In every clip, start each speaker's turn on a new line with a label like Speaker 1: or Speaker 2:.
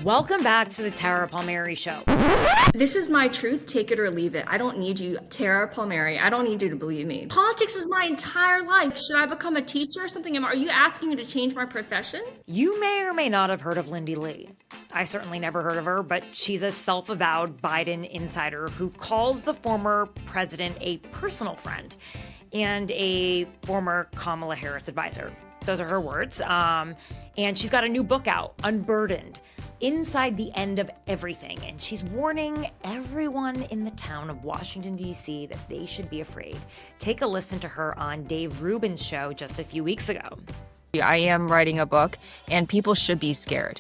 Speaker 1: Welcome back to the Tara Palmeri Show.
Speaker 2: This is my truth, take it or leave it. I don't need you, Tara Palmeri. I don't need you to believe me. Politics is my entire life. Should I become a teacher or something? Are you asking me to change my profession?
Speaker 1: You may or may not have heard of Lindy Li. I certainly never heard of her, but she's a self-avowed Biden insider who calls the former president a personal friend and a former Kamala Harris advisor. Those are her words. And she's got a new book out, Unburdened, Inside the End of Everything. And she's warning everyone in the town of Washington, D.C. that they should be afraid. Take a listen to her on Dave Rubin's show just a few weeks ago.
Speaker 3: I am writing a book, and people should be scared.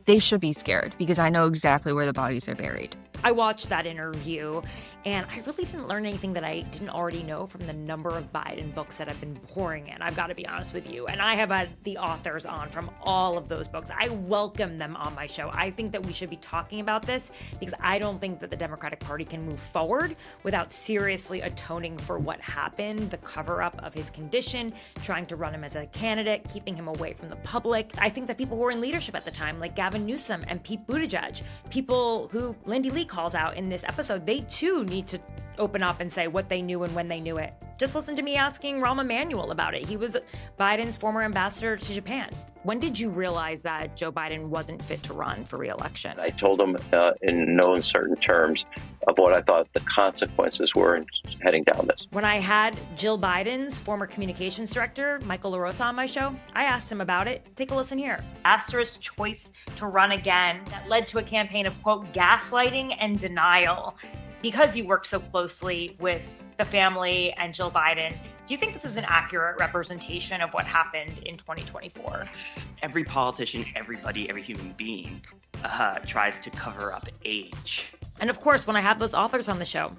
Speaker 3: They should be scared because I know exactly where the bodies are buried.
Speaker 1: I watched that interview, and I really didn't learn anything that I didn't already know from the number of Biden books that I've been pouring in. I've got to be honest with you. And I have had the authors on from all of those books. I welcome them on my show. I think that we should be talking about this because I don't think that the Democratic Party can move forward without seriously atoning for what happened, the cover-up of his condition, trying to run him as a candidate, keeping him away from the public. I think that people who were in leadership at the time, like Gavin Newsom and Pete Buttigieg, people who Lindy Li calls out in this episode, they too need to open up and say what they knew and when they knew it. Just listen to me asking Rahm Emanuel about it. He was Biden's former ambassador to Japan. When did you realize that Joe Biden wasn't fit to run for re-election?
Speaker 4: I told him in no uncertain terms of what I thought the consequences were in heading down this.
Speaker 1: When I had Jill Biden's former communications director, Michael LaRosa, on my show, I asked him about it. Take a listen here. Astor's choice to run again that led to a campaign of, quote, gaslighting and denial. Because you work so closely with the family and Jill Biden, do you think this is an accurate representation of what happened in 2024?
Speaker 5: Every politician, everybody, every human being tries to cover up age.
Speaker 1: And of course, when I have those authors on the show,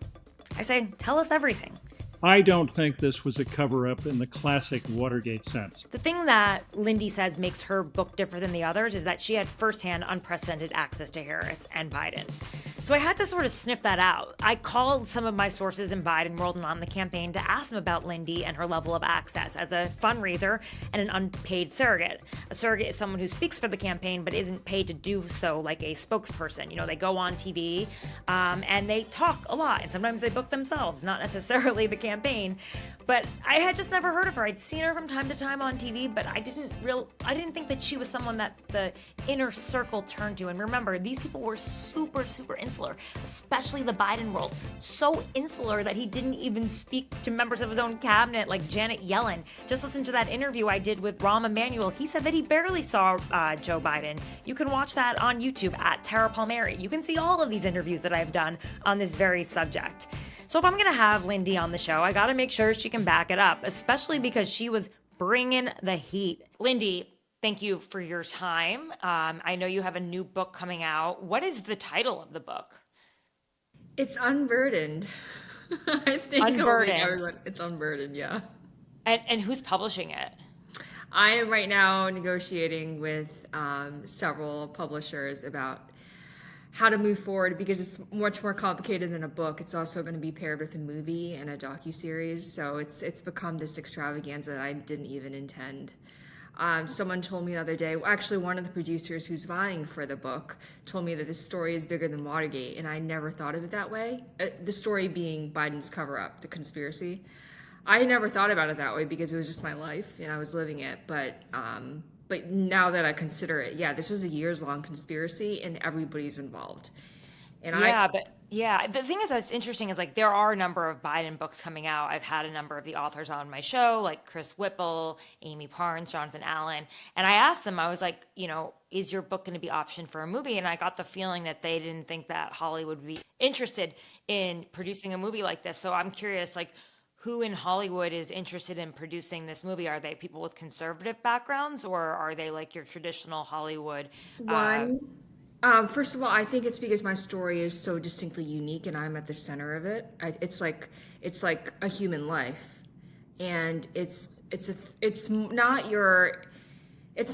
Speaker 1: I say, tell us everything.
Speaker 6: I don't think this was a cover-up in the classic Watergate sense.
Speaker 1: The thing that Lindy says makes her book different than the others is that she had firsthand unprecedented access to Harris and Biden. So I had to sort of sniff that out. I called some of my sources in Biden world and on the campaign to ask them about Lindy and her level of access as a fundraiser and an unpaid surrogate. A surrogate is someone who speaks for the campaign but isn't paid to do so like a spokesperson. You know, they go on TV and they talk a lot, and sometimes they book themselves, not necessarily the campaign. But I had just never heard of her. I'd seen her from time to time on TV, but I didn't think that she was someone that the inner circle turned to. And remember, these people were super, super insular, especially the Biden world. So insular that he didn't even speak to members of his own cabinet like Janet Yellen. Just listen to that interview I did with Rahm Emanuel. He said that he barely saw Joe Biden. You can watch that on YouTube at Tara Palmeri. You can see all of these interviews that I've done on this very subject. So if I'm going to have Lindy on the show, I got to make sure she can back it up, especially because she was bringing the heat. Lindy, thank you for your time. I know you have a new book coming out. What is the title of the book?
Speaker 2: It's Unburdened. I think
Speaker 1: Unburdened.
Speaker 2: It's Unburdened, yeah.
Speaker 1: And who's publishing it?
Speaker 2: I am right now negotiating with several publishers about how to move forward because it's much more complicated than a book. It's also going to be paired with a movie and a docuseries. So it's become this extravaganza that I didn't even intend. Someone told me the other day, actually one of the producers who's vying for the book told me that this story is bigger than Watergate, and I never thought of it that way. The story being Biden's cover-up, the conspiracy. I never thought about it that way because it was just my life and I was living it. But now that I consider it, yeah, this was a years-long conspiracy and everybody's involved. And
Speaker 1: the thing is that's interesting is like there are a number of Biden books coming out. I've had a number of the authors on my show, like Chris Whipple, Amy Parnes, Jonathan Allen. And I asked them, I was like, you know, is your book going to be optioned for a movie? And I got the feeling that they didn't think that Hollywood would be interested in producing a movie like this. So I'm curious, like, who in Hollywood is interested in producing this movie? Are they people with conservative backgrounds, or are they like your traditional Hollywood?
Speaker 2: First of all, I think it's because my story is so distinctly unique and I'm at the center of it. It's like a human life, and it's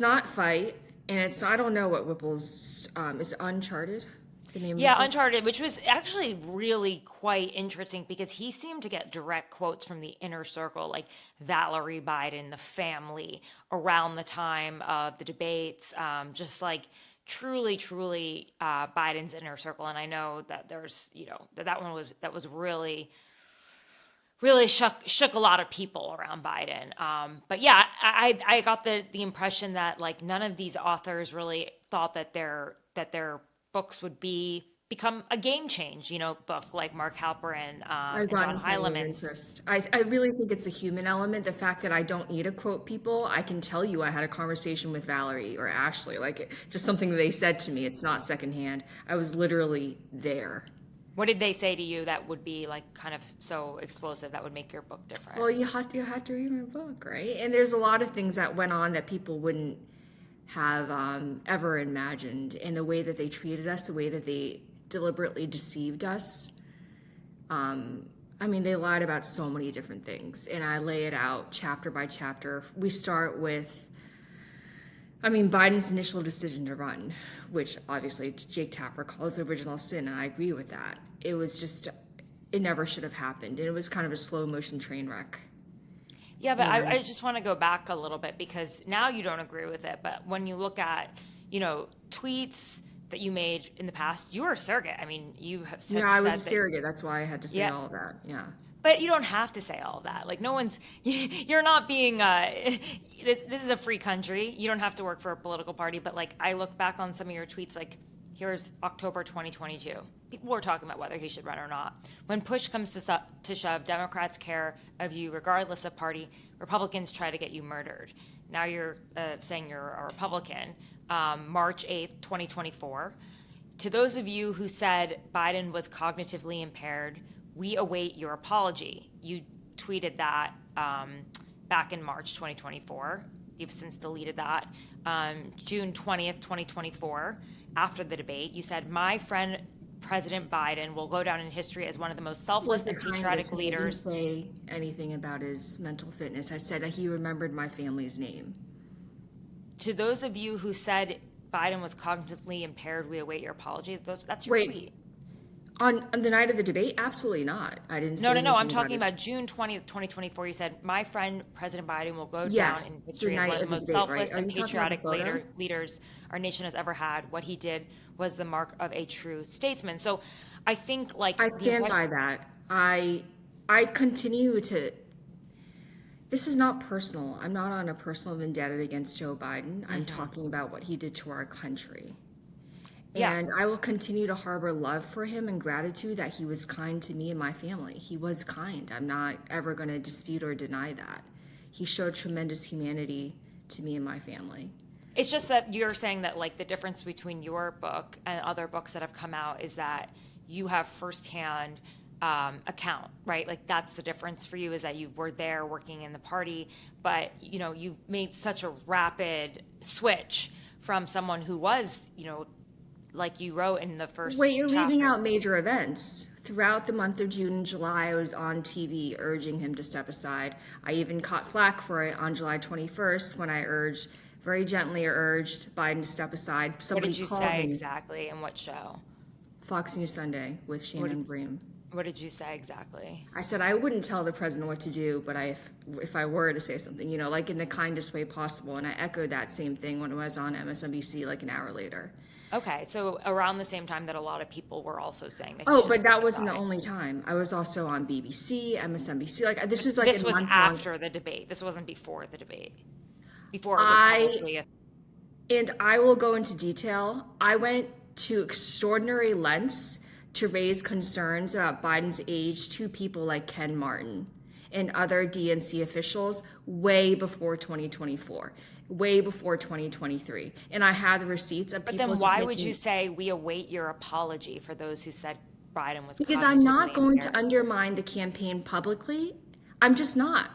Speaker 2: not Fight, and I don't know what Whipple's is it Uncharted. The name of
Speaker 1: Yeah,
Speaker 2: his book?
Speaker 1: Uncharted, which was actually really quite interesting because he seemed to get direct quotes from the inner circle, like Valerie Biden, the family, around the time of the debates, just like truly Biden's inner circle. And I know that there's, that was really shook a lot of people around Biden. But yeah, I got the impression that like none of these authors really thought that their books would become a game change, book like Mark Halperin and John Heileman's.
Speaker 2: Interest. I really think it's a human element. The fact that I don't need to quote people, I can tell you I had a conversation with Valerie or Ashley, like just something they said to me. It's not secondhand. I was literally there.
Speaker 1: What did they say to you that would be like kind of so explosive that would make your book different?
Speaker 2: Well, you have to read my book, right? And there's a lot of things that went on that people wouldn't have ever imagined, and the way that they treated us, the way that they deliberately deceived us. They lied about so many different things, and I lay it out chapter by chapter. We start with, Biden's initial decision to run, which obviously Jake Tapper calls the original sin, and I agree with that. It was just, it never should have happened, and it was kind of a slow motion train wreck.
Speaker 1: Yeah, but I just want to go back a little bit because now you don't agree with it. But when you look at, tweets that you made in the past, you were a surrogate. You have said.
Speaker 2: Yeah, I was a surrogate. That's why I had to say all of that. Yeah.
Speaker 1: But you don't have to say all of that. Like, no one's, you're not being, this is a free country. You don't have to work for a political party. But like, I look back on some of your tweets, like, here's October 2022. People were talking about whether he should run or not. When push comes to shove, Democrats care of you regardless of party. Republicans try to get you murdered. Now you're saying you're a Republican. March 8th, 2024. To those of you who said Biden was cognitively impaired, we await your apology. You tweeted that back in March 2024. You've since deleted that. June 20th, 2024, after the debate, you said, my friend President Biden will go down in history as one of the most selfless and patriotic leaders.
Speaker 2: I didn't say anything about his mental fitness. I said that he remembered my family's name.
Speaker 1: To those of you who said Biden was cognitively impaired, we await your apology. That's your tweet.
Speaker 2: On the night of the debate? Absolutely not. I didn't say
Speaker 1: No. I'm talking about June 20th, 2024. You said, my friend President Biden will go down in history as one of the most selfless and patriotic leaders our nation has ever had. What he did was the mark of a true statesman. So I think like
Speaker 2: I stand by that. I continue to. This is not personal. I'm not on a personal vendetta against Joe Biden. I'm talking about what he did to our country. And I will continue to harbor love for him and gratitude that he was kind to me and my family. He was kind. I'm not ever going to dispute or deny that. He showed tremendous humanity to me and my family.
Speaker 1: It's just that you're saying that like the difference between your book and other books that have come out is that you have firsthand account, right? Like that's the difference for you, is that you were there working in the party, but you made such a rapid switch from someone who was, like you wrote in the first
Speaker 2: Wait, you're
Speaker 1: chapter.
Speaker 2: leaving out major events. Throughout the month of June and July, I was on TV urging him to step aside. I even caught flack for it on July 21st when I very gently urged Biden to step aside. Somebody
Speaker 1: What did you
Speaker 2: called
Speaker 1: say
Speaker 2: me.
Speaker 1: exactly, and what show?
Speaker 2: Fox News Sunday with Shannon Bream.
Speaker 1: What did you say exactly?
Speaker 2: I said I wouldn't tell the president what to do, but if I were to say something, like in the kindest way possible. And I echoed that same thing when I was on MSNBC like an hour later.
Speaker 1: Okay, so around the same time that a lot of people were also saying that.
Speaker 2: But that wasn't the only time. I was also on BBC, MSNBC. Like this was like
Speaker 1: this was after the debate. This wasn't before the debate. Before it was publicly.
Speaker 2: And I will go into detail. I went to extraordinary lengths to raise concerns about Biden's age to people like Ken Martin and other DNC officials way before 2024. Way before 2023. And I have the receipts of people.
Speaker 1: But then why would you say we await your apology for those who said Biden was
Speaker 2: Because I'm not going to undermine the campaign publicly. I'm just not.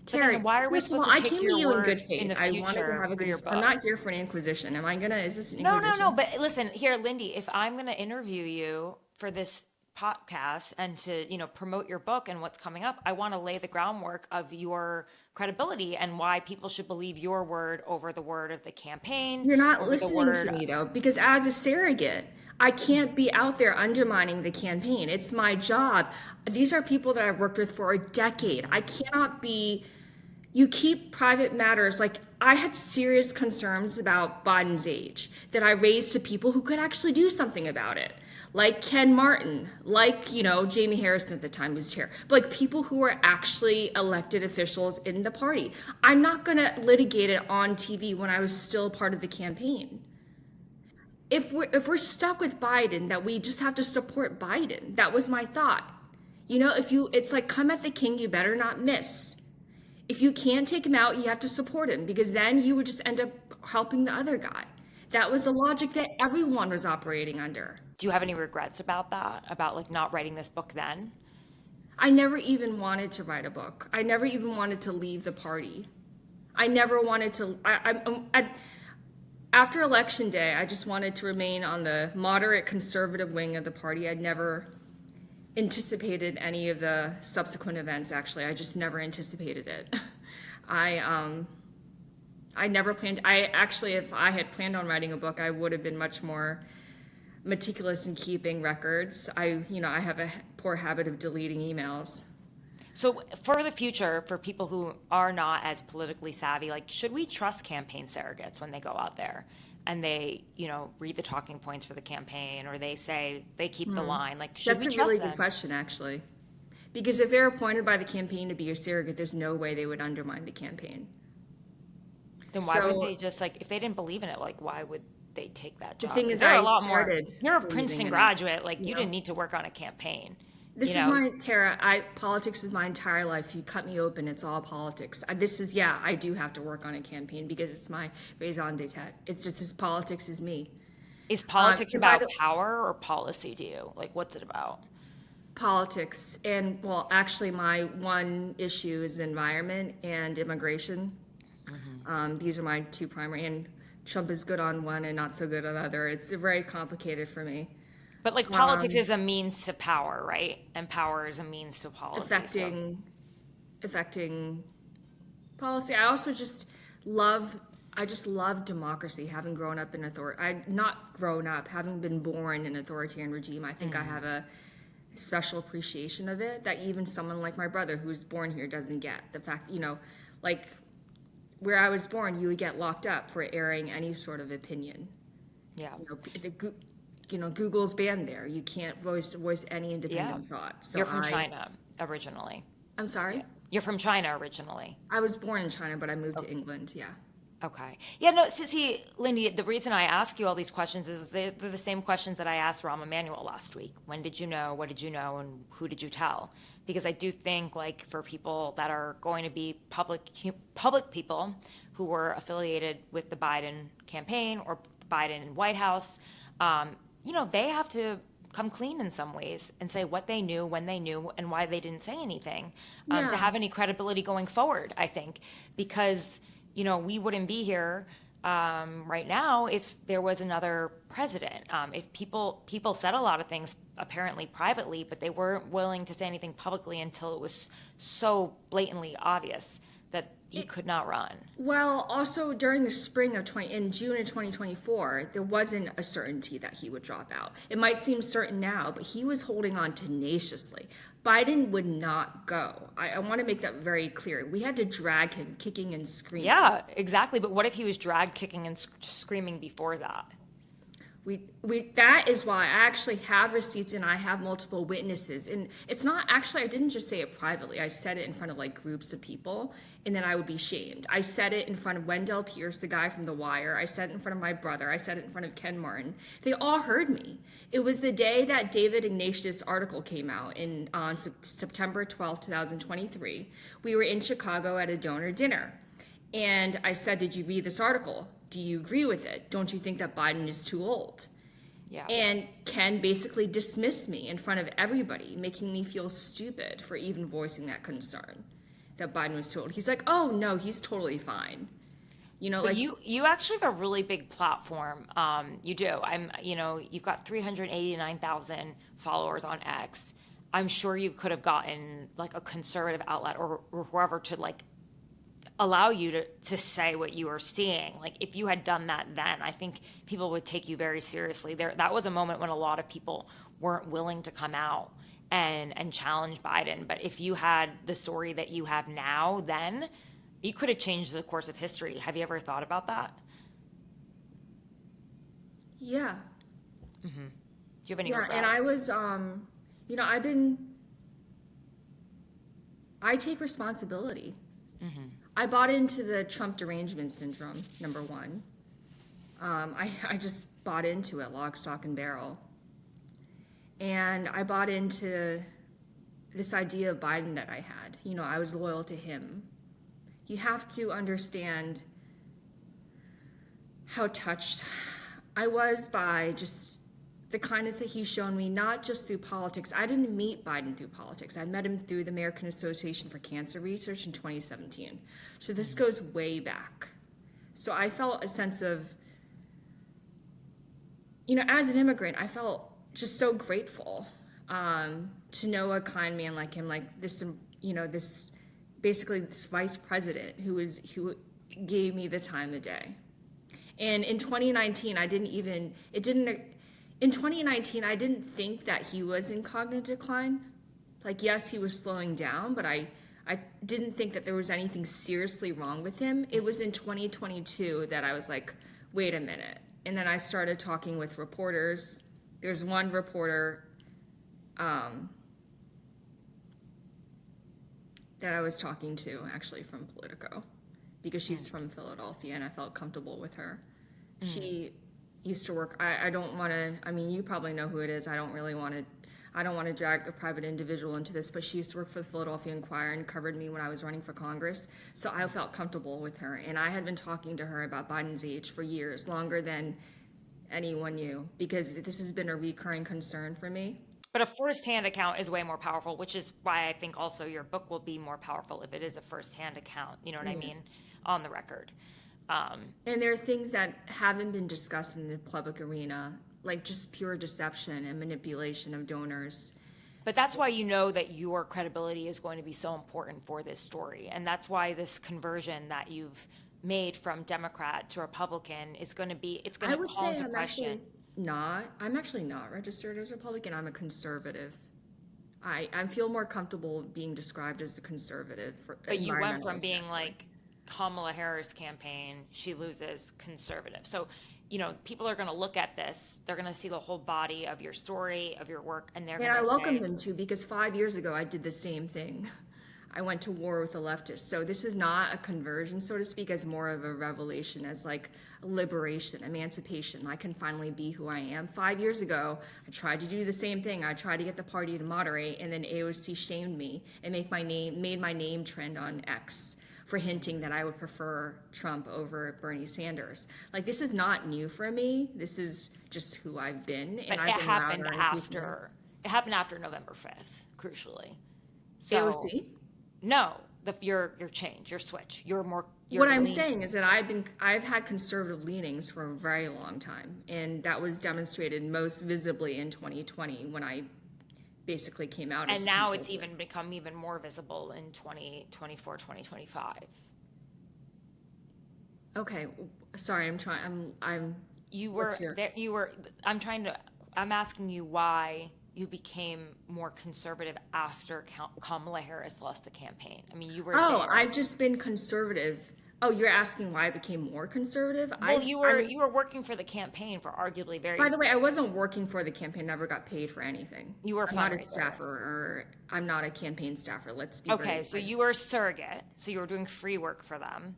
Speaker 2: Terry,
Speaker 1: why are we supposed to take your word in the future?
Speaker 2: I wanted to have a good. I'm not here for an inquisition. Am I gonna? Is this an inquisition?
Speaker 1: No. But listen, here, Lindy. If I'm gonna interview you for this podcast and to, promote your book and what's coming up, I want to lay the groundwork of your credibility and why people should believe your word over the word of the campaign.
Speaker 2: You're not
Speaker 1: over the
Speaker 2: listening
Speaker 1: word
Speaker 2: to me, though, because as a surrogate, I can't be out there undermining the campaign. It's my job. These are people that I've worked with for a decade. I cannot be. You keep private matters. Like, I had serious concerns about Biden's age that I raised to people who could actually do something about it. Like Ken Martin, like, Jamie Harrison at the time was chair, but like people who were actually elected officials in the party. I'm not going to litigate it on TV when I was still part of the campaign. If we're stuck with Biden, that we just have to support Biden. That was my thought. It's like, come at the king, you better not miss. If you can't take him out, you have to support him, because then you would just end up helping the other guy. That was the logic that everyone was operating under.
Speaker 1: Do you have any regrets about that? About like not writing this book then?
Speaker 2: I never even wanted to write a book. I never even wanted to leave the party. I never wanted to. After Election Day, I just wanted to remain on the moderate conservative wing of the party. I'd never anticipated any of the subsequent events, actually. I just never anticipated it. I never planned. If I had planned on writing a book, I would have been much more meticulous in keeping records. I have a poor habit of deleting emails.
Speaker 1: So for the future, for people who are not as politically savvy, like, should we trust campaign surrogates when they go out there and they, read the talking points for the campaign, or they say they keep the line? Like, should we trust them?
Speaker 2: That's a really good question, actually. Because if they're appointed by the campaign to be your surrogate, there's no way they would undermine the campaign.
Speaker 1: Then why wouldn't they just, like, if they didn't believe in it, like, why would they take that job?
Speaker 2: The thing is,
Speaker 1: you're a
Speaker 2: believing
Speaker 1: Princeton
Speaker 2: in it.
Speaker 1: graduate, like, you didn't need to work on a campaign.
Speaker 2: This is politics is my entire life. If you cut me open, it's all politics. I do have to work on a campaign because it's my raison d'etre. It's just as politics is me.
Speaker 1: Is politics about power or policy to you? Like, what's it about?
Speaker 2: Politics. And, well, actually, my one issue is environment and immigration. Mm-hmm. These are my two primary, and Trump is good on one and not so good on the other. It's very complicated for me.
Speaker 1: But, like, politics is a means to power, right? And power is a means to policy.
Speaker 2: Affecting policy. I also just love democracy, having grown up in having been born in an authoritarian regime. I think I have a special appreciation of it that even someone like my brother who's born here doesn't get. The fact, like, where I was born, you would get locked up for airing any sort of opinion.
Speaker 1: Yeah.
Speaker 2: Google's banned there. You can't voice any independent thought. So
Speaker 1: you're from China originally.
Speaker 2: I'm sorry?
Speaker 1: Yeah. You're from China originally.
Speaker 2: I was born in China, but I moved to England, yeah.
Speaker 1: Okay. Yeah, no, see, Lindy, the reason I ask you all these questions is they're the same questions that I asked Rahm Emanuel last week. When did you know? What did you know? And who did you tell? Because I do think, like, for people that are going to be public people who were affiliated with the Biden campaign or Biden White House, they have to come clean in some ways and say what they knew, when they knew, and why they didn't say anything to have any credibility going forward, I think. Because, we wouldn't be here right now if there was another president. If people said a lot of things apparently privately, but they weren't willing to say anything publicly until it was so blatantly obvious that he could not run.
Speaker 2: Well, also during the in June of 2024, there wasn't a certainty that he would drop out. It might seem certain now, but he was holding on tenaciously. Biden would not go. I want to make that very clear. We had to drag him kicking and screaming.
Speaker 1: Yeah, exactly. But what if he was dragged kicking and screaming before that?
Speaker 2: That is why I actually have receipts and I have multiple witnesses. And it's not actually, I didn't just say it privately. I said it in front of like groups of people, and then I would be shamed. I said it in front of Wendell Pierce, the guy from The Wire. I said it in front of my brother. I said it in front of Ken Martin. They all heard me. It was the day that David Ignatius' article came out on September 12, 2023. We were in Chicago at a donor dinner. And I said, did you read this article? Do you agree with it? Don't you think that Biden is too old?
Speaker 1: Yeah.
Speaker 2: And Ken basically dismissed me in front of everybody, making me feel stupid for even voicing that concern that Biden was too old. He's like, oh, no, he's totally fine.
Speaker 1: But you actually have a really big platform. You do. You've got 389,000 followers on X. I'm sure you could have gotten like a conservative outlet or whoever to like allow you to say what you were seeing. Like if you had done that then, I think people would take you very seriously. That was a moment when a lot of people weren't willing to come out and challenge Biden. But if you had the story that you have now, then you could have changed the course of history. Have you ever thought about that?
Speaker 2: Yeah.
Speaker 1: Mm-hmm. Do you have any regrets?
Speaker 2: And I was, I take responsibility.
Speaker 1: Mm-hmm.
Speaker 2: I bought into the Trump derangement syndrome, number one. I just bought into it, lock, stock, and barrel. And I bought into this idea of Biden that I had. I was loyal to him. You have to understand how touched I was by just the kindness that he's shown me, not just through politics. I didn't meet Biden through politics. I met him through the American Association for Cancer Research in 2017. So this goes way back. So I felt a sense of, as an immigrant, I felt just so grateful to know a kind man like him, like this, basically this vice president who gave me the time of day. And in 2019, I didn't think that he was in cognitive decline. Like, yes, he was slowing down, but I didn't think that there was anything seriously wrong with him. It was in 2022 that I was like, wait a minute. And then I started talking with reporters. There's one reporter that I was talking to, actually, from Politico, because she's from Philadelphia, and I felt comfortable with her. She used to work, I don't want to, you probably know who it is. I don't want to drag a private individual into this, but she used to work for the Philadelphia Inquirer and covered me when I was running for Congress. So I felt comfortable with her. And I had been talking to her about Biden's age for years, longer than anyone knew, because this has been a recurring concern for me.
Speaker 1: But a first-hand account is way more powerful, which is why I think also your book will be more powerful if it is a first-hand account, you know what I mean, on the record.
Speaker 2: And there are things that haven't been discussed in the public arena, like just pure deception and manipulation of donors.
Speaker 1: But that's why you know that your credibility is going to be so important for this story. And that's why this conversion that you've made from Democrat to Republican is going to be, it's going to call into question.
Speaker 2: I'm actually not registered as a Republican. I'm a conservative. I feel more comfortable being described as a conservative.
Speaker 1: But you went from being like Kamala Harris campaign, she loses, conservative. So, people are going to look at this. They're going to see the whole body of your story, of your work, and they're going to say...
Speaker 2: And I welcome them to, because 5 years ago, I did the same thing. I went to war with the leftists. So this is not a conversion, so to speak, as more of a revelation, as like liberation, emancipation. I can finally be who I am. 5 years ago, I tried to do the same thing. I tried to get the party to moderate, and then AOC shamed me and made my name trend on X for hinting that I would prefer Trump over Bernie Sanders. Like, this is not new for me. This is just who I've been.
Speaker 1: And it happened after November 5th, crucially. So,
Speaker 2: AOC?
Speaker 1: No, your change, your switch.
Speaker 2: What I'm saying is that I've had conservative leanings for a very long time, and that was demonstrated most visibly in 2020 when I basically came out.
Speaker 1: And now it's even become even more visible in 2024, 2025.
Speaker 2: Okay, sorry,
Speaker 1: I'm asking you why you became more conservative after Kamala Harris lost the campaign. You were there.
Speaker 2: I've just been conservative. Oh, you're asking why I became more conservative?
Speaker 1: Well, you were working for the campaign for arguably very...
Speaker 2: By the way, I wasn't working for the campaign, never got paid for anything.
Speaker 1: You were
Speaker 2: I'm not a staffer, or I'm not a campaign staffer, let's be
Speaker 1: Okay, so you were a surrogate, so you were doing free work for them,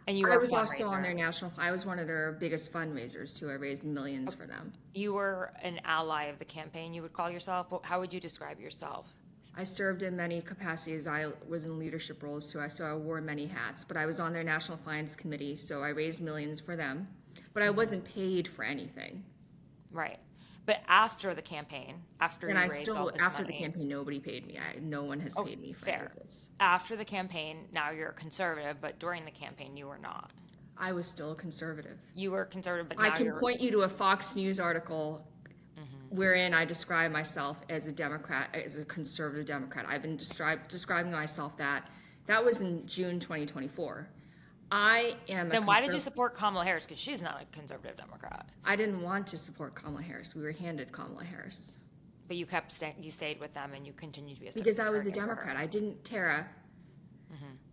Speaker 1: and you were
Speaker 2: I was also on their I was one of their biggest fundraisers, too. I raised millions for them.
Speaker 1: You were an ally of the campaign, you would call yourself? How would you describe yourself?
Speaker 2: I served in many capacities. I was in leadership roles too, so I wore many hats. But I was on their National Finance Committee, so I raised millions for them. But I wasn't paid for anything.
Speaker 1: Right. But after the campaign, after the
Speaker 2: campaign, nobody paid me. No one has paid me for any of this.
Speaker 1: After the campaign, now you're a conservative, but during the campaign, you were not.
Speaker 2: I was still a conservative.
Speaker 1: You were conservative, but
Speaker 2: I
Speaker 1: now
Speaker 2: can
Speaker 1: you're...
Speaker 2: point you to a Fox News article wherein I describe myself as a Democrat, as a conservative Democrat. I've been describing myself that. That was in June 2024. I am
Speaker 1: Then why did you support Kamala Harris? Because she's not a conservative Democrat.
Speaker 2: I didn't want to support Kamala Harris. We were handed Kamala Harris.
Speaker 1: But you you stayed with them and you continued to be a
Speaker 2: Because I was a
Speaker 1: surrogate for her.
Speaker 2: Democrat. I didn't, Tara.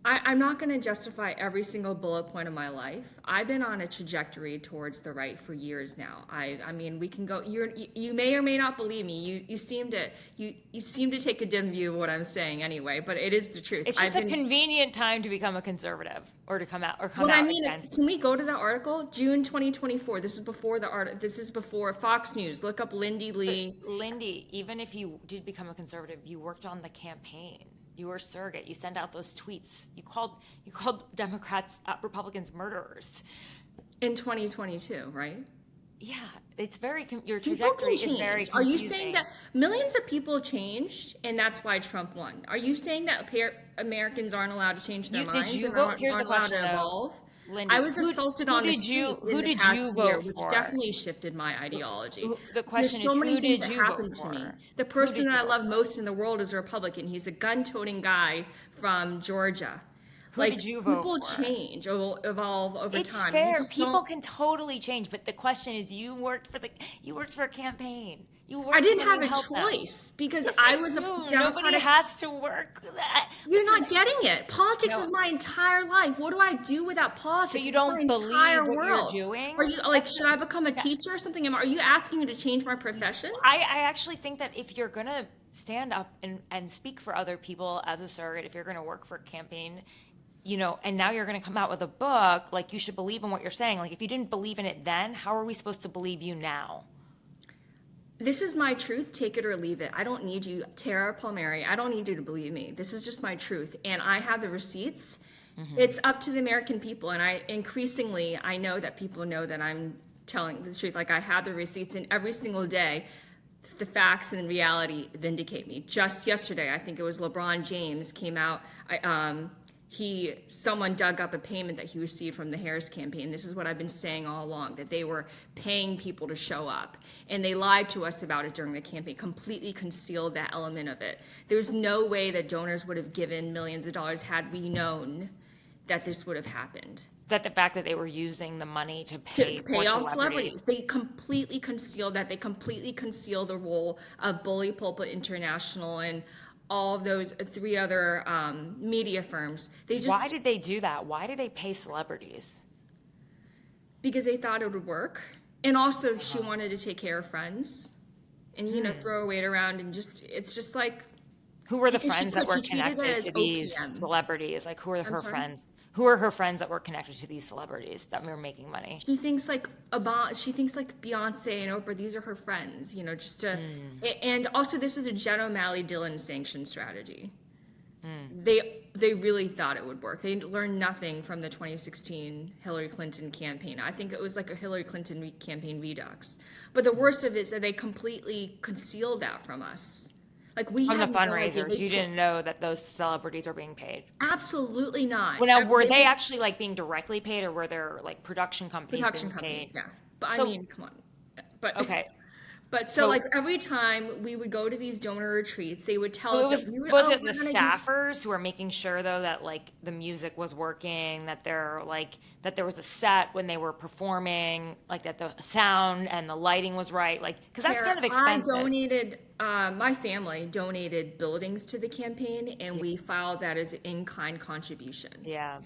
Speaker 2: I'm not going to justify every single bullet point of my life. I've been on a trajectory towards the right for years now. I mean, we can go. You may or may not believe me. You seem to take a dim view of what I'm saying anyway. But it is the truth.
Speaker 1: It's just a convenient time to become a conservative or to come out or come
Speaker 2: What
Speaker 1: out
Speaker 2: I mean
Speaker 1: against.
Speaker 2: is, can we go to the article? June 2024. This is before the art. This is before Fox News. Look up Lindy Li.
Speaker 1: Lindy, even if you did become a conservative, you worked on the campaign. You were a surrogate. You sent out those tweets. You called Democrats, Republicans murderers.
Speaker 2: In 2022, right?
Speaker 1: Yeah, it's very your
Speaker 2: People
Speaker 1: trajectory
Speaker 2: can
Speaker 1: is very
Speaker 2: change. Are
Speaker 1: confusing.
Speaker 2: you saying that millions of people changed and that's why Trump won? Are you saying that Americans aren't allowed to change their minds?
Speaker 1: Did you
Speaker 2: and
Speaker 1: vote?
Speaker 2: aren't-
Speaker 1: Here's the
Speaker 2: aren't allowed
Speaker 1: question,
Speaker 2: to
Speaker 1: though.
Speaker 2: evolve?
Speaker 1: Lindy,
Speaker 2: I was assaulted on the streets
Speaker 1: who
Speaker 2: in the
Speaker 1: did
Speaker 2: past
Speaker 1: you
Speaker 2: year,
Speaker 1: vote
Speaker 2: which
Speaker 1: for?
Speaker 2: definitely shifted my ideology.
Speaker 1: The question
Speaker 2: There's so
Speaker 1: is,
Speaker 2: many
Speaker 1: who
Speaker 2: things
Speaker 1: did
Speaker 2: that
Speaker 1: you
Speaker 2: happened
Speaker 1: vote
Speaker 2: to me.
Speaker 1: for?
Speaker 2: The person
Speaker 1: did
Speaker 2: that
Speaker 1: you
Speaker 2: I
Speaker 1: vote
Speaker 2: love most in the world is a Republican. He's a gun-toting guy from Georgia.
Speaker 1: Who did you vote
Speaker 2: people
Speaker 1: for?
Speaker 2: change or evolve over
Speaker 1: It's
Speaker 2: time. You
Speaker 1: fair.
Speaker 2: just
Speaker 1: People
Speaker 2: don't-
Speaker 1: can totally change, but the question is, you worked for a campaign.
Speaker 2: I didn't have
Speaker 1: to
Speaker 2: a
Speaker 1: help them.
Speaker 2: choice because
Speaker 1: Yes,
Speaker 2: I
Speaker 1: you
Speaker 2: was a
Speaker 1: do. Nobody
Speaker 2: Democratic.
Speaker 1: has to work.
Speaker 2: You're not getting it. Politics
Speaker 1: No.
Speaker 2: is my entire life. What do I do without politics?
Speaker 1: So you
Speaker 2: It's
Speaker 1: don't
Speaker 2: my
Speaker 1: believe
Speaker 2: entire
Speaker 1: what you're
Speaker 2: world.
Speaker 1: doing?
Speaker 2: Are you like? Should I become a teacher or something? Are you asking me to change my profession?
Speaker 1: I actually think that if you're gonna stand up and speak for other people as a surrogate, if you're gonna work for a campaign, and now you're gonna come out with a book, like, you should believe in what you're saying. Like, if you didn't believe in it then, how are we supposed to believe you now?
Speaker 2: This is my truth. Take it or leave it. I don't need you, Tara Palmeri. I don't need you to believe me. This is just my truth, and I have the receipts. It's up to the American people, and I know that people know that I'm telling the truth. Like, I have the receipts, and every single day, the facts and reality vindicate me. Just yesterday, I think it was LeBron James came out. Someone dug up a payment that he received from the Harris campaign. This is what I've been saying all along, that they were paying people to show up. And they lied to us about it during the campaign, completely concealed that element of it. There's no way that donors would have given millions of dollars had we known that this would have happened.
Speaker 1: That the fact that they were using the money to pay
Speaker 2: off celebrities. They completely concealed that. They completely concealed the role of Bully Pulpit International and all of those three other media firms.
Speaker 1: Why did they do that? Why did they pay celebrities?
Speaker 2: Because they thought it would work. And also she wanted to take care of friends and, throw her weight around and it's just like.
Speaker 1: Who were the
Speaker 2: because
Speaker 1: friends that were
Speaker 2: she treated it
Speaker 1: connected
Speaker 2: as
Speaker 1: to these
Speaker 2: OPM.
Speaker 1: celebrities? Like, who are her
Speaker 2: sorry?
Speaker 1: friends? Who are her friends that were connected to these celebrities that were making money?
Speaker 2: She thinks like Beyonce and Oprah, these are her friends, just to, and also this is a Jen O'Malley Dillon sanction strategy. They really thought it would work. They learned nothing from the 2016 Hillary Clinton campaign. I think it was like a Hillary Clinton campaign redux. But the worst of it is that they completely concealed that from us. Like we
Speaker 1: From the
Speaker 2: had no idea.
Speaker 1: fundraisers, you didn't know that those celebrities are being paid.
Speaker 2: Absolutely not.
Speaker 1: Well, now, were they actually like being directly paid, or were there like production companies being
Speaker 2: companies?
Speaker 1: paid?
Speaker 2: Yeah, but
Speaker 1: So-
Speaker 2: I mean, come on. But
Speaker 1: Okay.
Speaker 2: But so like every time we would go to these donor retreats, they would tell
Speaker 1: So
Speaker 2: us
Speaker 1: it
Speaker 2: that we would,
Speaker 1: was
Speaker 2: oh,
Speaker 1: it
Speaker 2: we're
Speaker 1: the
Speaker 2: gonna use-
Speaker 1: staffers who were making sure though that like the music was working, that that there was a set when they were performing, like that the sound and the lighting was right, like because that's kind of expensive.
Speaker 2: I donated. My family donated buildings to the campaign, and we filed that as an in-kind contribution.
Speaker 1: Yeah.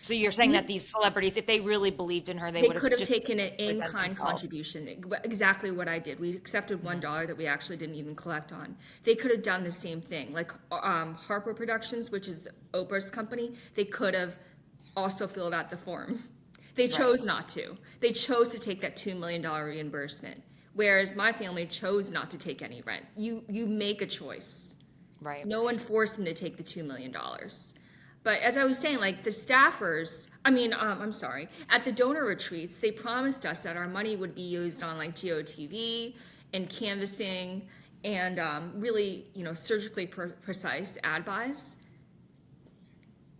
Speaker 1: So you're saying that these celebrities, if they really believed in her, they
Speaker 2: They
Speaker 1: would
Speaker 2: could have
Speaker 1: just
Speaker 2: taken an
Speaker 1: presented
Speaker 2: in-kind
Speaker 1: themselves.
Speaker 2: contribution, exactly what I did. We accepted $1 that we actually didn't even collect on. They could have done the same thing. Like Harper Productions, which is Oprah's company, they could have also filled out the form. They chose not to. They chose to take that $2 million reimbursement, whereas my family chose not to take any rent. You make a choice.
Speaker 1: Right.
Speaker 2: No one forced them to take the $2 million. But as I was saying, like the staffers, at the donor retreats, they promised us that our money would be used on like GOTV and canvassing and really, surgically precise ad buys.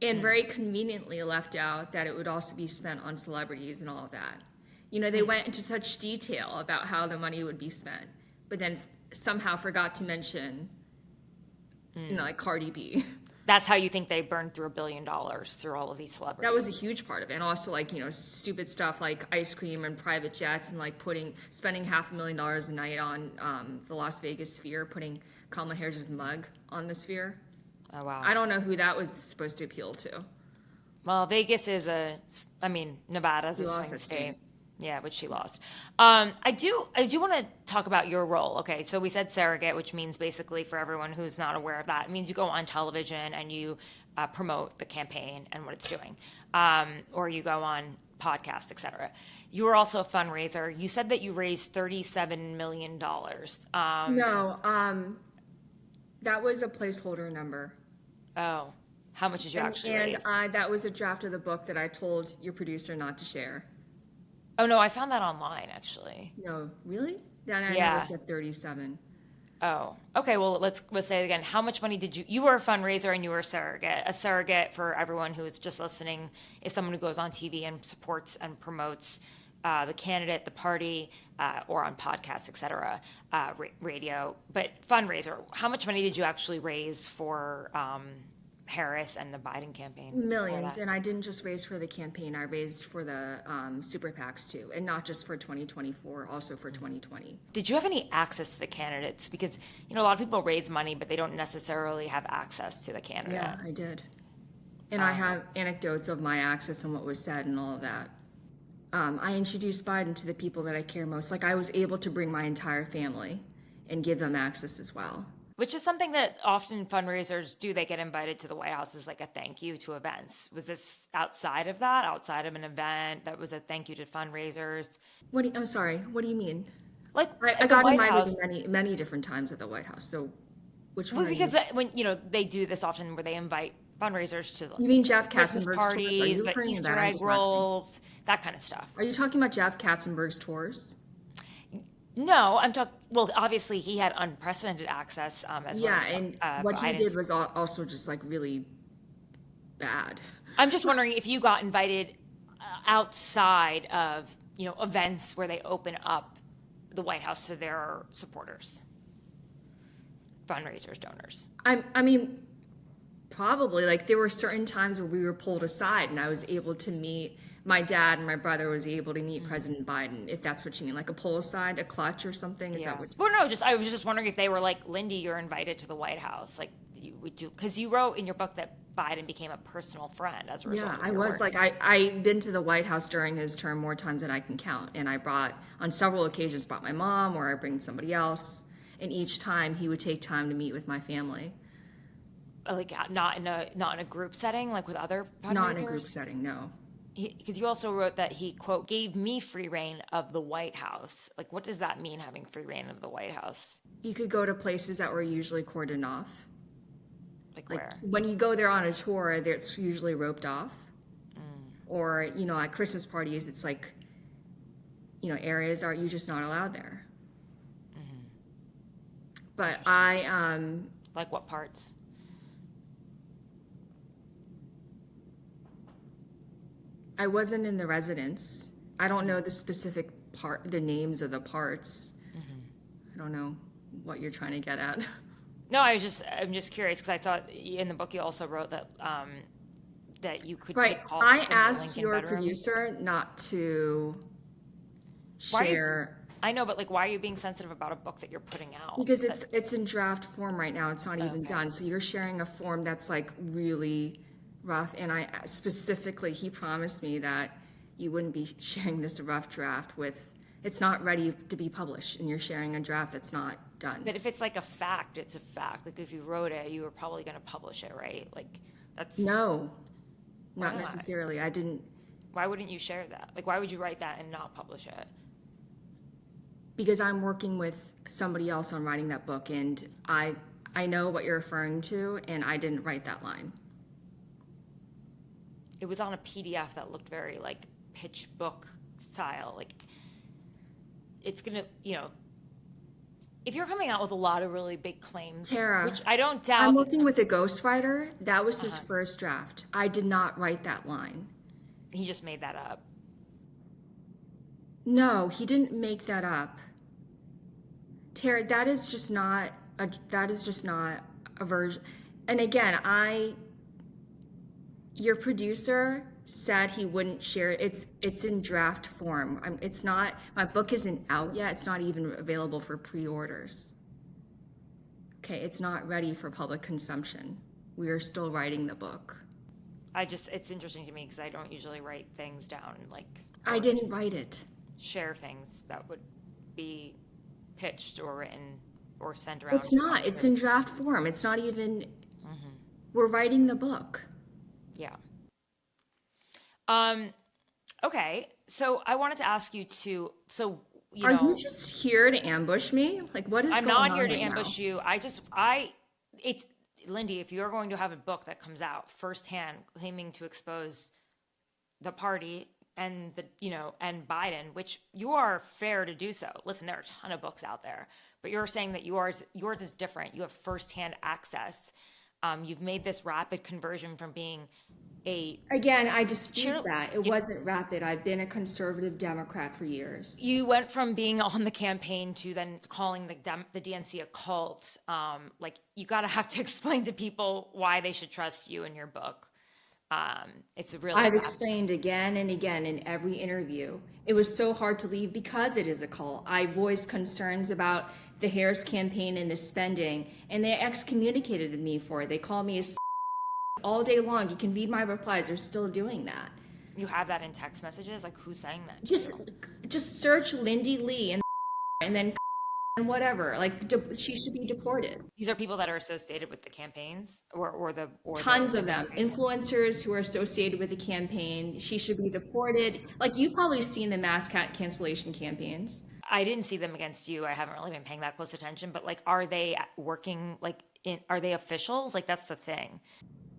Speaker 2: And very conveniently left out that it would also be spent on celebrities and all of that. You know, they went into such detail about how the money would be spent, but then somehow forgot to mention, you know, like Cardi B.
Speaker 1: That's how you think they burned through $1 billion through all of these celebrities.
Speaker 2: That was a huge part of it. And also, like, you know, stupid stuff like ice cream and private jets and like spending $500,000 a night on the Las Vegas Sphere, putting Kamala Harris's mug on the Sphere.
Speaker 1: Oh, wow.
Speaker 2: I don't know who that was supposed to appeal to.
Speaker 1: Well, Vegas is Nevada's a swing
Speaker 2: her
Speaker 1: state.
Speaker 2: state.
Speaker 1: Yeah, which she lost. I do want to talk about your role. Okay, so we said surrogate, which means basically, for everyone who's not aware of that, it means you go on television and you promote the campaign and what it's doing, or you go on podcasts, etc. You were also a fundraiser. You said that you raised $37 million.
Speaker 2: No, that was a placeholder number.
Speaker 1: Oh, how much did you actually raise?
Speaker 2: And that was a draft of the book that I told your producer not to share.
Speaker 1: Oh, no, I found that online, actually.
Speaker 2: No, really? Then I
Speaker 1: Yeah.
Speaker 2: never said 37.
Speaker 1: Oh, okay. Well, let's say it again. How much money did you were a fundraiser and you were a surrogate. A surrogate, for everyone who is just listening, is someone who goes on TV and supports and promotes the candidate, the party, or on podcasts, et cetera, radio. But fundraiser, how much money did you actually raise for Harris and the Biden campaign?
Speaker 2: Millions. And I didn't just raise for the campaign. I raised for the super PACs too. And not just for 2024, also for 2020.
Speaker 1: Did you have any access to the candidates? Because, you know, a lot of people raise money, but they don't necessarily have access to the candidate.
Speaker 2: Yeah, I did. And I have anecdotes of my access and what was said and all of that. I introduced Biden to the people that I care most. Like, I was able to bring my entire family and give them access as well.
Speaker 1: Which is something that often fundraisers do. They get invited to the White House as like a thank you to events. Was this outside of that, outside of an event that was a thank you to fundraisers?
Speaker 2: I'm sorry, what do you mean?
Speaker 1: Like
Speaker 2: I got invited many different times at the White House. So which one?
Speaker 1: Well, because when, you know, they do this often where they invite fundraisers to
Speaker 2: You mean Jeff
Speaker 1: Christmas
Speaker 2: Katzenberg's
Speaker 1: parties,
Speaker 2: tours? Are you
Speaker 1: the
Speaker 2: referring to
Speaker 1: Easter
Speaker 2: that? I'm
Speaker 1: egg
Speaker 2: just asking.
Speaker 1: rolls, that kind of stuff.
Speaker 2: Are you talking about Jeff Katzenberg's tours?
Speaker 1: No, I'm talking. Well, obviously he had unprecedented access as well.
Speaker 2: Yeah, and what he did was also just like really bad.
Speaker 1: I'm just wondering if you got invited outside of, you know, events where they open up the White House to their supporters, fundraisers, donors.
Speaker 2: I mean, probably. Like, there were certain times where we were pulled aside, and I was able to meet. My dad and my brother was able to meet President Biden, if that's what you mean, like a pull aside, a clutch or something. Is that what?
Speaker 1: Well, no, I was just wondering if they were like, Lindy, you're invited to the White House. Like, because you wrote in your book that Biden became a personal friend as a result.
Speaker 2: Yeah,
Speaker 1: of
Speaker 2: I
Speaker 1: your
Speaker 2: was
Speaker 1: work.
Speaker 2: like, I've been to the White House during his term more times than I can count, and I on several occasions brought my mom, or I bring somebody else, and each time he would take time to meet with my family.
Speaker 1: Like not in a group setting, like with other fundraisers?
Speaker 2: Not in a group setting, no.
Speaker 1: Because you also wrote that he, quote, gave me free reign of the White House. Like, what does that mean, having free reign of the White House?
Speaker 2: You could go to places that were usually cordoned off.
Speaker 1: Like
Speaker 2: Like,
Speaker 1: where?
Speaker 2: when you go there on a tour, it's usually roped off. Or, you know, at Christmas parties, it's like, you know, areas are you just not allowed there. But
Speaker 1: Like what parts?
Speaker 2: I wasn't in the residence. I don't know the specific the names of the parts. I don't know what you're trying to get at.
Speaker 1: No, I'm just curious because I saw in the book you also wrote that that you could
Speaker 2: Right.
Speaker 1: take calls
Speaker 2: I
Speaker 1: from the
Speaker 2: asked
Speaker 1: Lincoln
Speaker 2: your
Speaker 1: bedroom.
Speaker 2: producer not to
Speaker 1: Why are you-
Speaker 2: share
Speaker 1: I know, but like, why are you being sensitive about a book that you're putting out?
Speaker 2: because it's in draft form right now. It's not even
Speaker 1: Okay.
Speaker 2: done. So you're sharing a form that's like really rough. And I specifically, he promised me that you wouldn't be sharing this rough draft with. It's not ready to be published, and you're sharing a draft that's not done.
Speaker 1: But if it's like a fact, it's a fact. Like if you wrote it, you were probably going to publish it, right? Like that's
Speaker 2: No,
Speaker 1: Why
Speaker 2: not
Speaker 1: not?
Speaker 2: necessarily. I didn't.
Speaker 1: Why wouldn't you share that? Like, why would you write that and not publish it?
Speaker 2: Because I'm working with somebody else on writing that book, and I know what you're referring to, and I didn't write that line.
Speaker 1: It was on a PDF that looked very like pitch book style. Like it's gonna, you know, if you're coming out with a lot of really big claims,
Speaker 2: Tara,
Speaker 1: which I don't doubt.
Speaker 2: I'm working with a ghostwriter. That was his first draft. I did not write that line.
Speaker 1: He just made that up.
Speaker 2: No, he didn't make that up. Tara, that is just not a version. And again, your producer said he wouldn't share it. It's in draft form. It's not, my book isn't out yet. It's not even available for pre-orders. Okay, it's not ready for public consumption. We are still writing the book.
Speaker 1: It's interesting to me because I don't usually write things down,
Speaker 2: I didn't write it.
Speaker 1: share things that would be pitched or written or sent around.
Speaker 2: It's not. It's in draft form. It's not even, we're writing the book.
Speaker 1: Yeah. Okay. So I wanted to ask you to,
Speaker 2: Are you just here to ambush me? What is
Speaker 1: I'm
Speaker 2: going on
Speaker 1: not here to
Speaker 2: right
Speaker 1: ambush
Speaker 2: now?
Speaker 1: you. Lindy, if you're going to have a book that comes out firsthand claiming to expose the party and and Biden, which you are fair to do so. Listen, there are a ton of books out there, but you're saying that yours is different. You have firsthand access. You've made this rapid conversion from being
Speaker 2: Again, I dispute that. It wasn't rapid. I've been a conservative Democrat for years.
Speaker 1: You went from being on the campaign to then calling the DNC a cult. You gotta have to explain to people why they should trust you in your book. It's really.
Speaker 2: I've explained again and again in every interview. It was so hard to leave because it is a cult. I voiced concerns about the Harris campaign and the spending, and they excommunicated me for it. They called me a all day long. You can read my replies. They're still doing that.
Speaker 1: You have that in text messages? Who's saying that?
Speaker 2: Just search Lindy Li and then whatever. She should be deported.
Speaker 1: These are people that are associated with the campaigns, or
Speaker 2: tons of them. Influencers who are associated with the campaign. She should be deported. You've probably seen the mass cancellation campaigns.
Speaker 1: I didn't see them against you. I haven't really been paying that close attention. But are they working? Are they officials? That's the thing.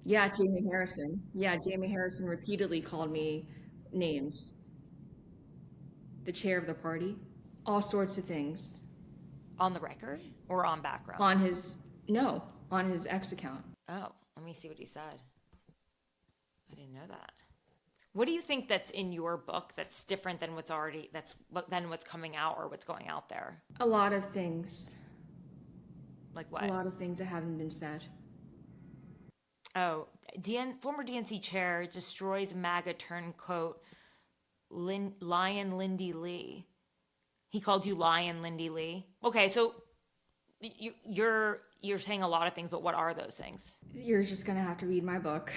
Speaker 2: Yeah, Jamie Harrison. Yeah, Jamie Harrison repeatedly called me names. The chair of the party. All sorts of things.
Speaker 1: On the record or on background?
Speaker 2: On his X account.
Speaker 1: Oh, let me see what he said. I didn't know that. What do you think that's in your book that's different than what's coming out or what's going out there?
Speaker 2: A lot of things.
Speaker 1: Like what?
Speaker 2: A lot of things that haven't been said.
Speaker 1: Oh, former DNC chair destroys MAGA turncoat Lion Lindy Li. He called you Lion Lindy Li. Okay, so you're saying a lot of things, but what are those things?
Speaker 2: You're just gonna have to read my book.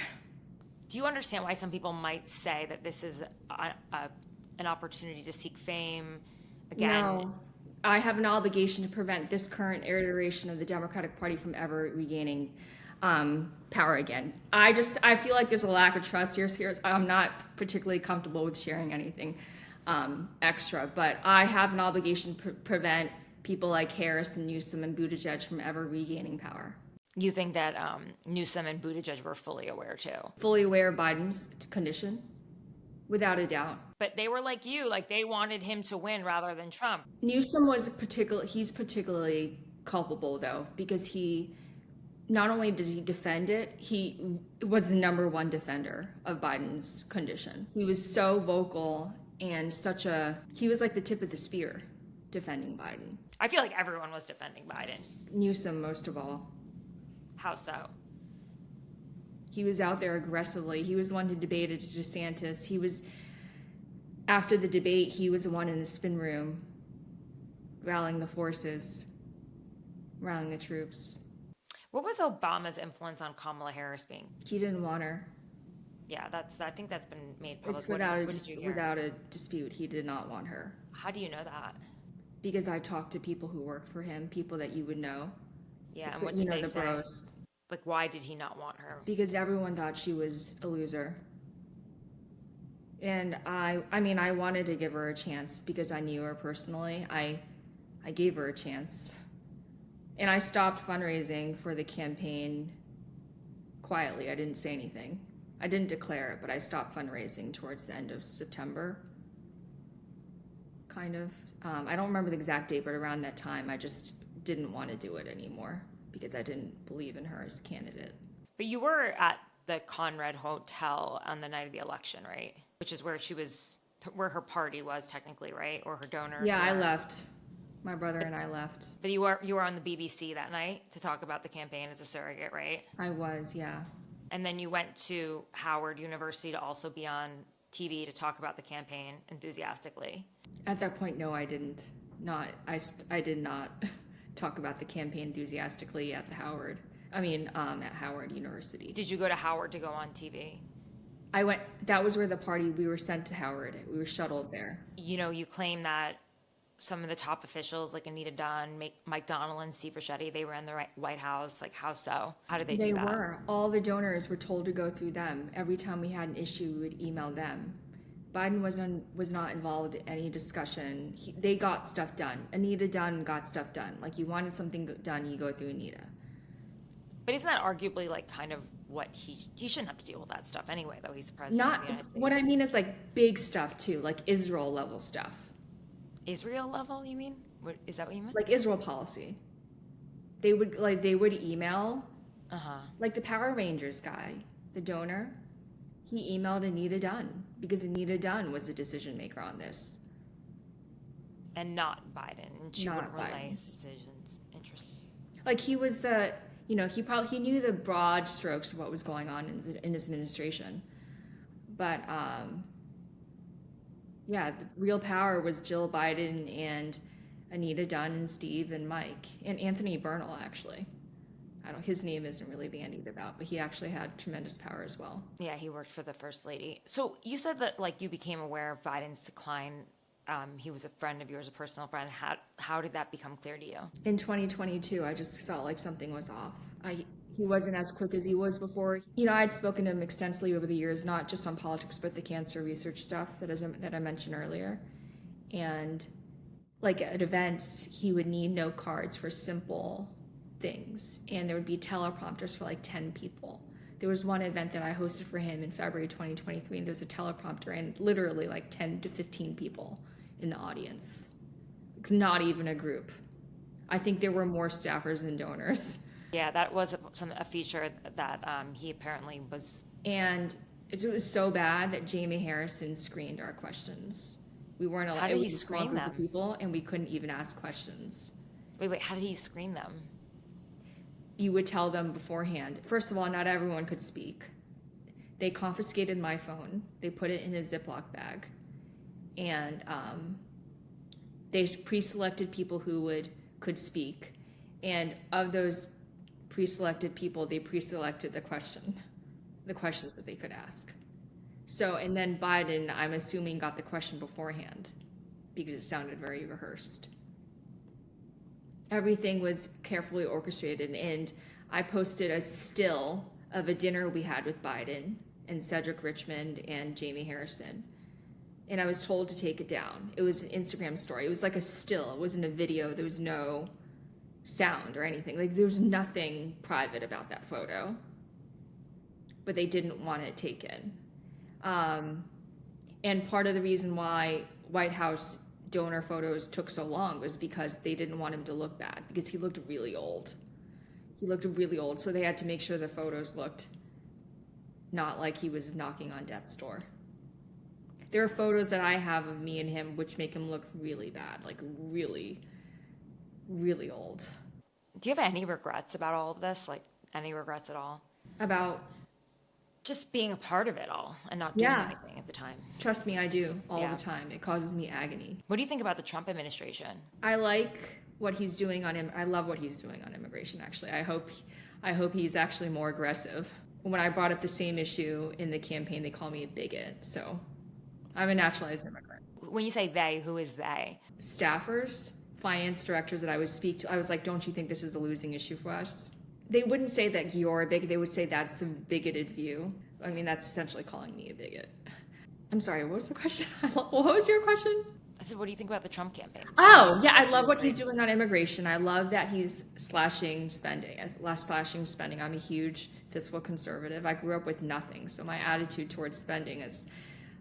Speaker 1: Do you understand why some people might say that this is an opportunity to seek fame? Again,
Speaker 2: no, I have an obligation to prevent this current iteration of the Democratic Party from ever regaining power again. I feel like there's a lack of trust here. I'm not particularly comfortable with sharing anything extra, but I have an obligation to prevent people like Harris and Newsom and Buttigieg from ever regaining power.
Speaker 1: You think that Newsom and Buttigieg were fully aware too?
Speaker 2: Fully aware of Biden's condition, without a doubt.
Speaker 1: But they were like you, they wanted him to win rather than Trump.
Speaker 2: Newsom he's particularly culpable though, because he not only did he defend it, he was the number one defender of Biden's condition. He was so vocal and he was like the tip of the spear defending Biden.
Speaker 1: I feel like everyone was defending Biden.
Speaker 2: Newsom most of all.
Speaker 1: How so?
Speaker 2: He was out there aggressively. He was the one who debated DeSantis. After the debate, he was the one in the spin room rallying the forces, rallying the troops.
Speaker 1: What was Obama's influence on Kamala Harris being?
Speaker 2: He didn't want her.
Speaker 1: Yeah, I think that's been made public.
Speaker 2: It's without a dispute. He did not want her.
Speaker 1: How do you know that?
Speaker 2: Because I talked to people who worked for him, people that you would know.
Speaker 1: Yeah, and what did they say?
Speaker 2: Bros.
Speaker 1: Why did he not want her?
Speaker 2: Because everyone thought she was a loser. And I wanted to give her a chance because I knew her personally. I gave her a chance. And I stopped fundraising for the campaign quietly. I didn't say anything. I didn't declare it, but I stopped fundraising towards the end of September. Kind of. I don't remember the exact date, but around that time, I just didn't want to do it anymore because I didn't believe in her as a candidate.
Speaker 1: But you were at the Conrad Hotel on the night of the election, right? Which is where where her party was technically, right? Or her donors.
Speaker 2: Yeah, I left. My brother and I left.
Speaker 1: But you were on the BBC that night to talk about the campaign as a surrogate, right?
Speaker 2: I was, yeah.
Speaker 1: And then you went to Howard University to also be on TV to talk about the campaign enthusiastically.
Speaker 2: At that point, no, I didn't. I did not talk about the campaign enthusiastically at Howard University.
Speaker 1: Did you go to Howard to go on TV?
Speaker 2: I went, that was where we were sent to Howard. We were shuttled there.
Speaker 1: You know, you claim that some of the top officials like Anita Dunn, Mike Donnell, and Steve Ricchetti, they were in the White House. Like, how so? How did they do that?
Speaker 2: They were. All the donors were told to go through them. Every time we had an issue, we would email them. Biden was not involved in any discussion. They got stuff done. Anita Dunn got stuff done. Like, you wanted something done, you go through Anita.
Speaker 1: But isn't that arguably like kind of what he shouldn't have to deal with that stuff anyway, though? He's the president of the United States.
Speaker 2: What I mean is like big stuff too, like Israel level stuff.
Speaker 1: Israel level, you mean? Is that what you meant?
Speaker 2: Like Israel policy. They would email, like the Power Rangers guy, the donor, he emailed Anita Dunn because Anita Dunn was the decision maker on this.
Speaker 1: And not Biden. And she
Speaker 2: Not
Speaker 1: wouldn't relay
Speaker 2: Biden.
Speaker 1: his decisions. Interesting.
Speaker 2: Like he was he knew the broad strokes of what was going on in his administration. But the real power was Jill Biden and Anita Dunn and Steve and Mike and Anthony Bernal, actually. His name isn't really bandied about, but he actually had tremendous power as well.
Speaker 1: Yeah, he worked for the First Lady. So you said that like you became aware of Biden's decline. He was a friend of yours, a personal friend. How did that become clear to you?
Speaker 2: In 2022, I just felt like something was off. He wasn't as quick as he was before. You know, I'd spoken to him extensively over the years, not just on politics, but the cancer research stuff that I mentioned earlier. And like at events, he would need note cards for simple things, and there would be teleprompters for like 10 people. There was one event that I hosted for him in February 2023, and there was a teleprompter and literally like 10 to 15 people in the audience. Not even a group. I think there were more staffers than donors.
Speaker 1: Yeah, that was a feature that he apparently was.
Speaker 2: And it was so bad that Jamie Harrison screened our questions. We weren't allowed.
Speaker 1: How did he
Speaker 2: It was a small
Speaker 1: screen
Speaker 2: group
Speaker 1: them?
Speaker 2: of people, and we couldn't even ask questions.
Speaker 1: Wait, how did he screen them?
Speaker 2: You would tell them beforehand. First of all, not everyone could speak. They confiscated my phone. They put it in a Ziploc bag. And they pre-selected people who could speak. And of those pre-selected people, they pre-selected the questions that they could ask. So, and then Biden, I'm assuming, got the question beforehand because it sounded very rehearsed. Everything was carefully orchestrated, and I posted a still of a dinner we had with Biden and Cedric Richmond and Jamie Harrison. And I was told to take it down. It was an Instagram story. It was like a still. It wasn't a video. There was no sound or anything. Like, there was nothing private about that photo. But they didn't want it taken. And part of the reason why White House donor photos took so long was because they didn't want him to look bad, because he looked really old. So they had to make sure the photos looked not like he was knocking on death's door. There are photos that I have of me and him which make him look really bad, like really, really old.
Speaker 1: Do you have any regrets about all of this? Like, any regrets at all?
Speaker 2: About
Speaker 1: just being a part of it all and not doing anything at the time.
Speaker 2: Trust me, I do all the time. It causes me agony.
Speaker 1: What do you think about the Trump administration?
Speaker 2: I like what he's doing I love what he's doing on immigration, actually. I hope he's actually more aggressive. When I brought up the same issue in the campaign, they call me a bigot. So I'm a naturalized immigrant.
Speaker 1: When you say they, who is they?
Speaker 2: Staffers, finance directors that I would speak to, I was like, don't you think this is a losing issue for us? They wouldn't say that you're a bigot. They would say that's a bigoted view. I mean, that's essentially calling me a bigot. I'm sorry, what was the question? What was your question?
Speaker 1: I said, what do you think about the Trump campaign?
Speaker 2: Oh, yeah, I love what he's doing on immigration. I love that he's slashing spending. I'm a huge fiscal conservative. I grew up with nothing, so my attitude towards spending is,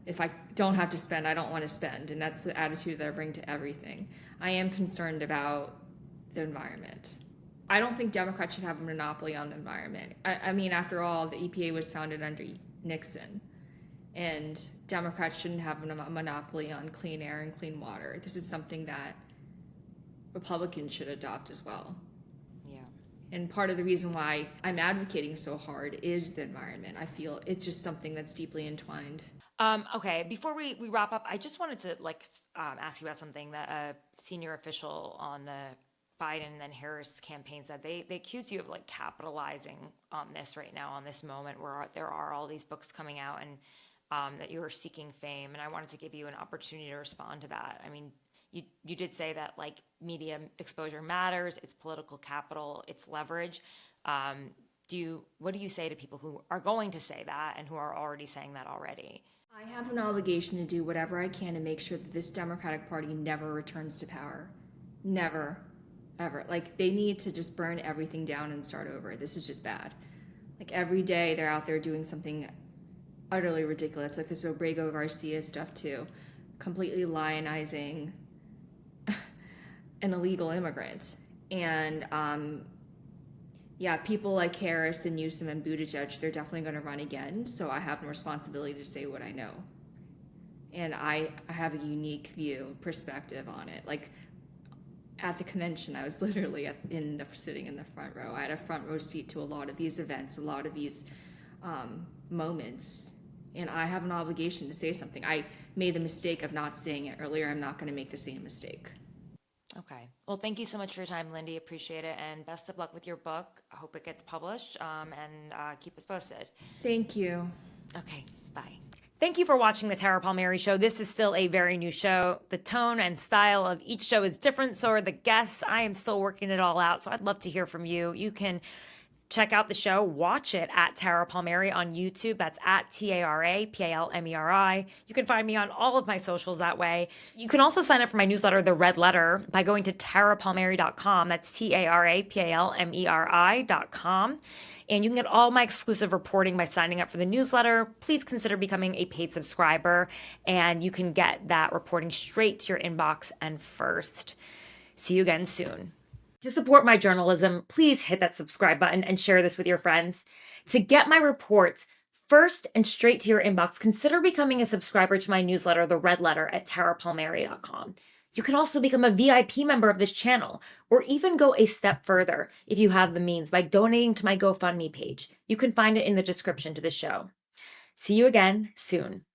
Speaker 2: if I don't have to spend, I don't want to spend, and that's the attitude that I bring to everything. I am concerned about the environment. I don't think Democrats should have a monopoly on the environment. I mean, after all, the EPA was founded under Nixon, and Democrats shouldn't have a monopoly on clean air and clean water. This is something that Republicans should adopt as well.
Speaker 1: Yeah.
Speaker 2: And part of the reason why I'm advocating so hard is the environment. I feel it's just something that's deeply entwined.
Speaker 1: Okay, before we wrap up, I just wanted to ask you about something that a senior official on the Biden and Harris campaign said. They accused you of capitalizing on this right now, on this moment where there are all these books coming out, and that you are seeking fame. And I wanted to give you an opportunity to respond to that. I mean, you did say that media exposure matters, it's political capital, it's leverage. What do you say to people who are going to say that and who are already saying that already?
Speaker 2: I have an obligation to do whatever I can to make sure that this Democratic Party never returns to power. Never, ever. They need to just burn everything down and start over. This is just bad. Every day they're out there doing something utterly ridiculous, like this Obrego Garcia stuff too, completely lionizing an illegal immigrant. And people like Harris and Newsom and Buttigieg, they're definitely going to run again. So I have a responsibility to say what I know. And I have a unique perspective on it. At the convention, I was literally sitting in the front row. I had a front row seat to a lot of these events, a lot of these moments. And I have an obligation to say something. I made the mistake of not saying it earlier. I'm not going to make the same mistake.
Speaker 1: Okay. Well, thank you so much for your time, Lindy. Appreciate it. And best of luck with your book. I hope it gets published, and keep us posted.
Speaker 2: Thank you.
Speaker 1: Okay. Bye. Thank you for watching the Tara Palmeri Show. This is still a very new show. The tone and style of each show is different, so are the guests. I am still working it all out, so I'd love to hear from you. You can check out the show, watch it at Tara Palmeri on YouTube. That's at TARAPALMERI. You can find me on all of my socials that way. You can also sign up for my newsletter, The Red Letter, by going to tarapalmeri.com. That's TARAPALMERI.com. And you can get all my exclusive reporting by signing up for the newsletter. Please consider becoming a paid subscriber, and you can get that reporting straight to your inbox and first. See you again soon. To support my journalism, please hit that subscribe button and share this with your friends. To get my reports first and straight to your inbox, consider becoming a subscriber to my newsletter, The Red Letter, at tarapalmeri.com. You can also become a VIP member of this channel, or even go a step further if you have the means by donating to my GoFundMe page. You can find it in the description to the show. See you again soon.